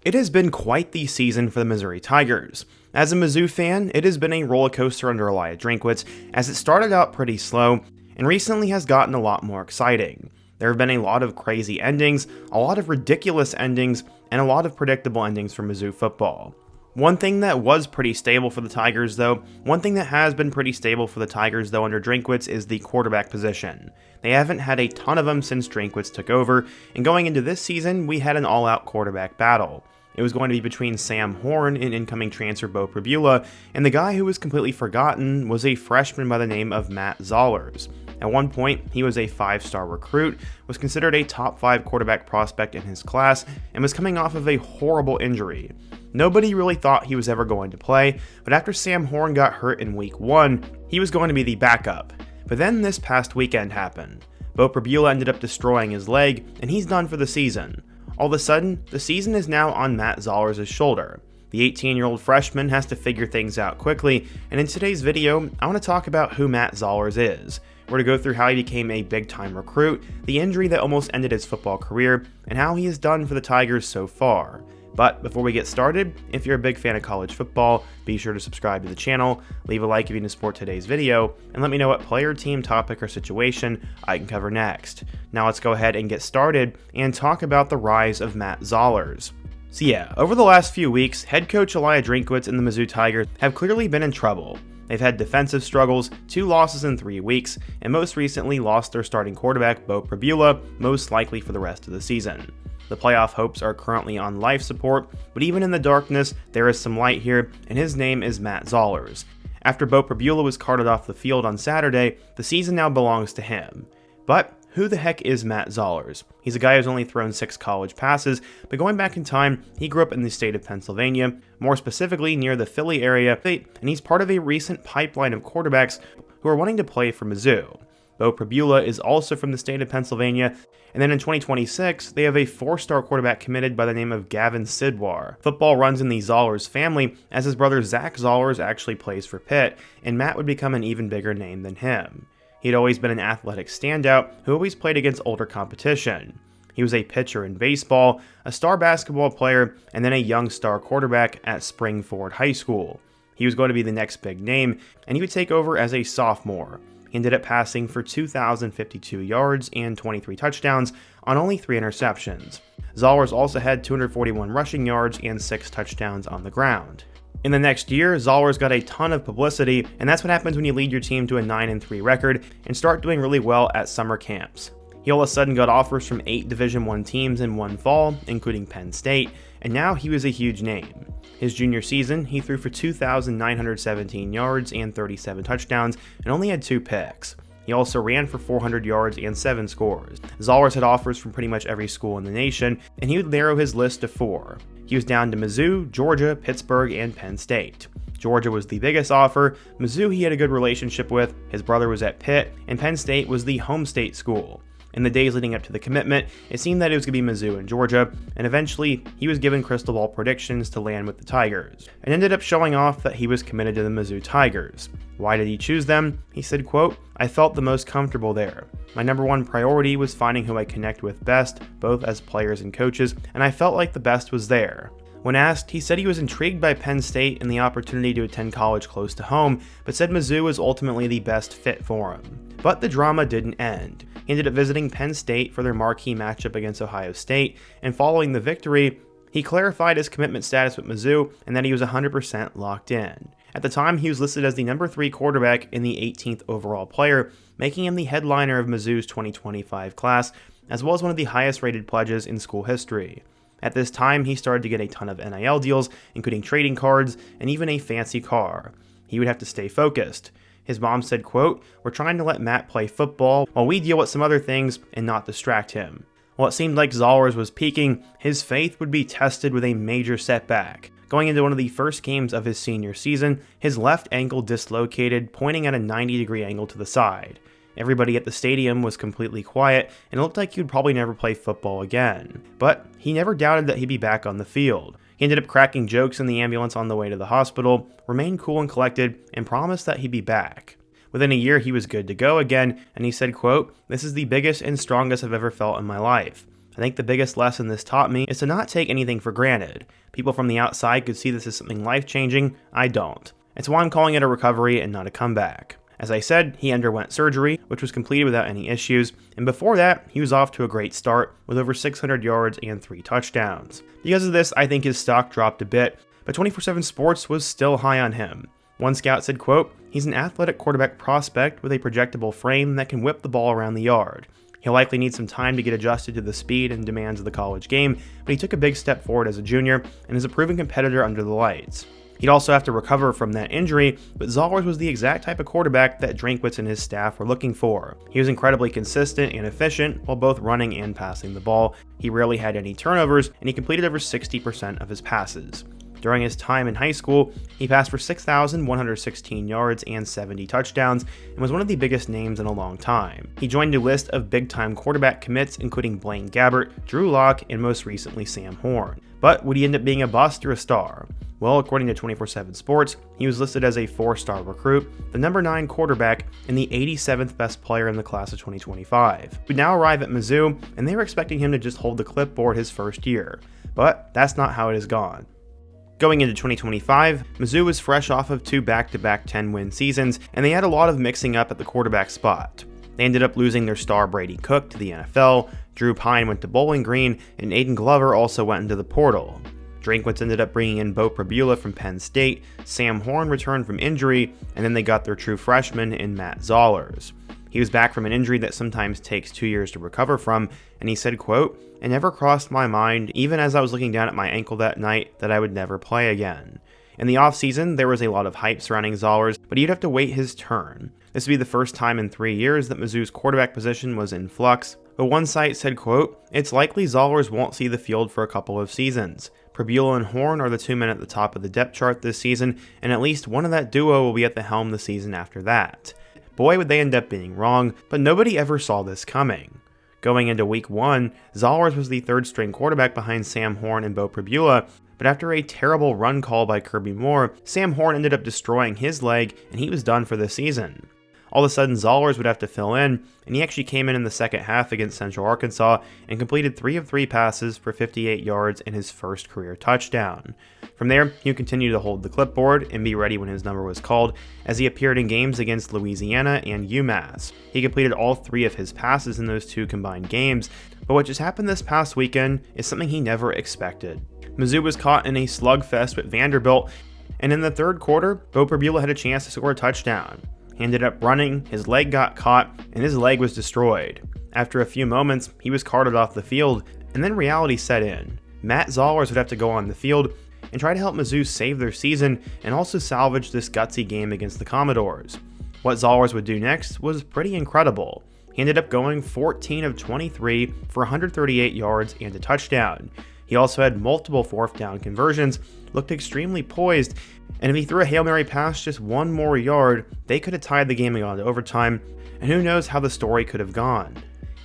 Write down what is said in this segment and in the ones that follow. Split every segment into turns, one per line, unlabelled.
It has been quite the season for the Missouri Tigers. As a Mizzou fan, it has been a roller coaster under Eli Drinkwitz, as it started out pretty slow and recently has gotten a lot more exciting. There have been a lot of crazy endings, a lot of ridiculous endings, and a lot of predictable endings for Mizzou football. One thing that was pretty stable for the Tigers though, under Drinkwitz is the quarterback position. They haven't had a ton of them since Drinkwitz took over, and going into this season, we had an all-out quarterback battle. It was going to be between Sam Horn and incoming transfer Beau Proibula, and the guy who was completely forgotten was a freshman by the name of Matt Zollers. At one point, he was a 5-star recruit, was considered a top 5 quarterback prospect in his class, and was coming off of a horrible injury. Nobody really thought he was ever going to play, but after Sam Horn got hurt in week 1, he was going to be the backup. But then this past weekend happened. Beau Proibula ended up destroying his leg, and he's done for the season. All of a sudden, the season is now on Matt Zollers' shoulder. The 18-year-old freshman has to figure things out quickly, and in today's video, I want to talk about who Matt Zollers is. We're going to go through how he became a big-time recruit, the injury that almost ended his football career, and how he has done for the Tigers so far. But before we get started, if you're a big fan of college football, be sure to subscribe to the channel, leave a like if you can support today's video, and let me know what player, team, topic, or situation I can cover next. Now let's go ahead and get started and talk about the rise of Matt Zollers. So yeah, over the last few weeks, head coach Eli Drinkwitz and the Mizzou Tigers have clearly been in trouble. They've had defensive struggles, 2 losses in 3 weeks, and most recently lost their starting quarterback Beau Proibula, most likely for the rest of the season. The playoff hopes are currently on life support, but even in the darkness, there is some light here, and his name is Matt Zollers. After Beau Proibula was carted off the field on Saturday, the season now belongs to him. But who the heck is Matt Zollers? He's a guy who's only thrown 6 college passes, but going back in time, he grew up in the state of Pennsylvania, more specifically near the Philly area, and he's part of a recent pipeline of quarterbacks who are wanting to play for Mizzou. Beau Proibula is also from the state of Pennsylvania, and then in 2026, they have a 4-star quarterback committed by the name of Gavin Sidwar. Football runs in the Zollers family, as his brother Zach Zollers actually plays for Pitt, and Matt would become an even bigger name than him. He'd always been an athletic standout who always played against older competition. He was a pitcher in baseball, a star basketball player, and then a young star quarterback at Spring Ford High School. He was going to be the next big name, and he would take over as a sophomore. He ended up passing for 2,052 yards and 23 touchdowns on only 3 interceptions. Zollers also had 241 rushing yards and 6 touchdowns on the ground. In the next year, Zollers got a ton of publicity, and that's what happens when you lead your team to a 9-3 record and start doing really well at summer camps. He all of a sudden got offers from 8 Division I teams in one fall, including Penn State, and now he was a huge name. His junior season, he threw for 2,917 yards and 37 touchdowns and only had 2 picks. He also ran for 400 yards and 7 scores. Zollers had offers from pretty much every school in the nation, and he would narrow his list to 4. He was down to Mizzou, Georgia, Pittsburgh, and Penn State. Georgia was the biggest offer, Mizzou he had a good relationship with, his brother was at Pitt, and Penn State was the home state school. In the days leading up to the commitment, it seemed that it was going to be Mizzou and Georgia, and eventually, he was given crystal ball predictions to land with the Tigers, and ended up showing off that he was committed to the Mizzou Tigers. Why did he choose them? He said, quote, "I felt the most comfortable there. My number one priority was finding who I connect with best, both as players and coaches, and I felt like the best was there." When asked, he said he was intrigued by Penn State and the opportunity to attend college close to home, but said Mizzou was ultimately the best fit for him. But the drama didn't end. He ended up visiting Penn State for their marquee matchup against Ohio State, and following the victory, he clarified his commitment status with Mizzou and that he was 100% locked in. At the time, he was listed as the number 3 quarterback in the 18th overall player, making him the headliner of Mizzou's 2025 class, as well as one of the highest rated pledges in school history. At this time, he started to get a ton of NIL deals, including trading cards and even a fancy car. He would have to stay focused. His mom said, quote, "We're trying to let Matt play football while we deal with some other things and not distract him." While it seemed like Zollers was peaking, his faith would be tested with a major setback. Going into one of the first games of his senior season, his left ankle dislocated, pointing at a 90-degree angle to the side. Everybody at the stadium was completely quiet, and it looked like he would probably never play football again. But he never doubted that he'd be back on the field. He ended up cracking jokes in the ambulance on the way to the hospital, remained cool and collected, and promised that he'd be back. Within a year, he was good to go again, and he said, quote, "This is the biggest and strongest I've ever felt in my life. think the biggest lesson this taught me is to not take anything for granted. People from the outside could see this as something life-changing. I don't. It's why I'm calling it a recovery and not a comeback. As I said, he underwent surgery, which was completed without any issues, and before that, he was off to a great start with over 600 yards and 3 touchdowns. Because of this, I think his stock dropped a bit, but 24/7 Sports was still high on him. One scout said, quote, "He's an athletic quarterback prospect with a projectable frame that can whip the ball around the yard. He'll likely need some time to get adjusted to the speed and demands of the college game, but he took a big step forward as a junior and is a proven competitor under the lights. He'd also have to recover from that injury, but Zollers was the exact type of quarterback that Drinkwitz and his staff were looking for. He was incredibly consistent and efficient while both running and passing the ball. He rarely had any turnovers, and he completed over 60% of his passes. During his time in high school, he passed for 6,116 yards and 70 touchdowns and was one of the biggest names in a long time. He joined a list of big-time quarterback commits including Blaine Gabbert, Drew Lock, and most recently Sam Horn. But would he end up being a bust or a star? Well, according to 24/7 Sports, he was listed as a 4-star recruit, the number 9 quarterback, and the 87th best player in the class of 2025. He would now arrive at Mizzou, and they were expecting him to just hold the clipboard his first year. But that's not how it has gone. Going into 2025, Mizzou was fresh off of 2 back-to-back 10-win seasons, and they had a lot of mixing up at the quarterback spot. They ended up losing their star Brady Cook to the NFL, Drew Pine went to Bowling Green, and Aiden Glover also went into the portal. Drinkwitz ended up bringing in Beau Proibula from Penn State, Sam Horn returned from injury, and then they got their true freshman in Matt Zollers. He was back from an injury that sometimes takes 2 years to recover from, and he said, quote, "It never crossed my mind, even as I was looking down at my ankle that night, that I would never play again." In the offseason, there was a lot of hype surrounding Zollers, but he'd have to wait his turn. This would be the first time in 3 years that Mizzou's quarterback position was in flux, but one site said, quote, "It's likely Zollers won't see the field for a couple of seasons. Proibula and Horn are the 2 men at the top of the depth chart this season, and at least one of that duo will be at the helm the season after that." Boy, would they end up being wrong, but nobody ever saw this coming. Going into week 1, Zollers was the 3rd-string quarterback behind Sam Horn and Beau Proibula, but after a terrible run call by Kirby Moore, Sam Horn ended up destroying his leg, and he was done for the season. All of a sudden, Zollers would have to fill in, and he actually came in the second half against Central Arkansas and completed 3 of 3 passes for 58 yards in his first career touchdown. From there, he would continue to hold the clipboard and be ready when his number was called, as he appeared in games against Louisiana and UMass. He completed all 3 of his passes in those 2 combined games, but what just happened this past weekend is something he never expected. Mizzou was caught in a slugfest with Vanderbilt, and in the 3rd quarter, Beau Proibula had a chance to score a touchdown. He ended up running, his leg got caught, and his leg was destroyed. After a few moments, he was carted off the field, and then reality set in. Matt Zollers would have to go on the field and try to help Mizzou save their season and also salvage this gutsy game against the Commodores. What Zollers would do next was pretty incredible. He ended up going 14 of 23 for 138 yards and a touchdown. He also had multiple 4th down conversions, looked extremely poised, and if he threw a Hail Mary pass just 1 more yard, they could have tied the game and gone to overtime, and who knows how the story could have gone.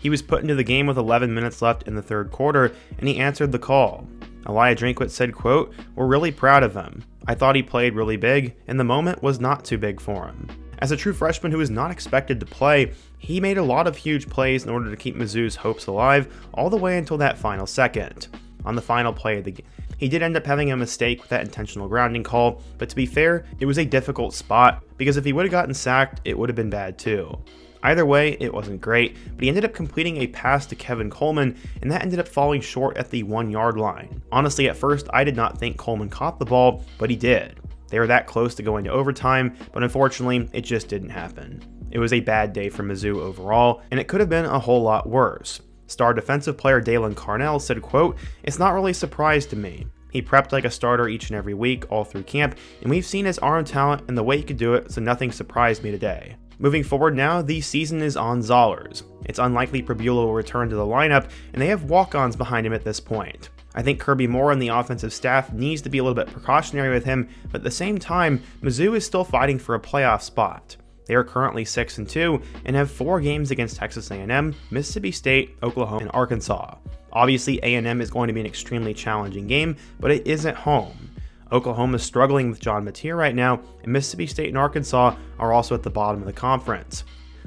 He was put into the game with 11 minutes left in the 3rd quarter, and he answered the call. Elijah Drinkwitz said, quote, "We're really proud of him. I thought he played really big, and the moment was not too big for him." As a true freshman who was not expected to play, he made a lot of huge plays in order to keep Mizzou's hopes alive all the way until that final second. On the final play of the game, he did end up having a mistake with that intentional grounding call, but to be fair, it was a difficult spot because if he would have gotten sacked, it would have been bad too. Either way, it wasn't great, but he ended up completing a pass to Kevin Coleman, and that ended up falling short at the 1-yard line. Honestly, at first, I did not think Coleman caught the ball, but he did. They were that close to going to overtime, but unfortunately, it just didn't happen. It was a bad day for Mizzou overall, and it could have been a whole lot worse. Star defensive player Dalen Carnell said, quote, "It's not really a surprise to me. He prepped like a starter each and every week all through camp, and we've seen his arm talent and the way he could do it, so nothing surprised me today." Moving forward now, the season is on Zollers. It's unlikely Proibula will return to the lineup, and they have walk-ons behind him at this point. I think Kirby Moore and the offensive staff needs to be a little bit precautionary with him, but at the same time, Mizzou is still fighting for a playoff spot. They are currently 6-2 and have 4 games against Texas A&M, Mississippi State, Oklahoma, and Arkansas. Obviously, A&M is going to be an extremely challenging game, but it is at home. Oklahoma is struggling with John Mateer right now, and Mississippi State and Arkansas are also at the bottom of the conference.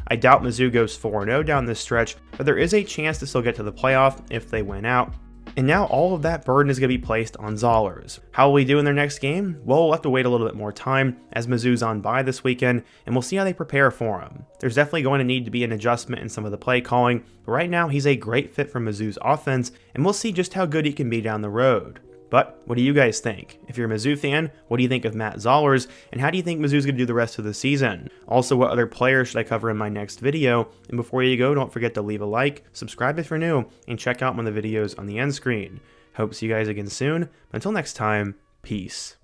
I doubt Mizzou goes 4-0 down this stretch, but there is a chance to still get to the playoff if they win out. And now all of that burden is going to be placed on Zollers. How will he do in their next game? Well, we'll have to wait a little bit more time as Mizzou's on bye this weekend, and we'll see how they prepare for him. There's definitely going to need to be an adjustment in some of the play calling, but right now he's a great fit for Mizzou's offense, and we'll see just how good he can be down the road. But what do you guys think? If you're a Mizzou fan, what do you think of Matt Zollers, and how do you think Mizzou's going to do the rest of the season? Also, what other players should I cover in my next video? And before you go, don't forget to leave a like, subscribe if you're new, and check out one of the videos on the end screen. Hope to see you guys again soon. Until next time, peace.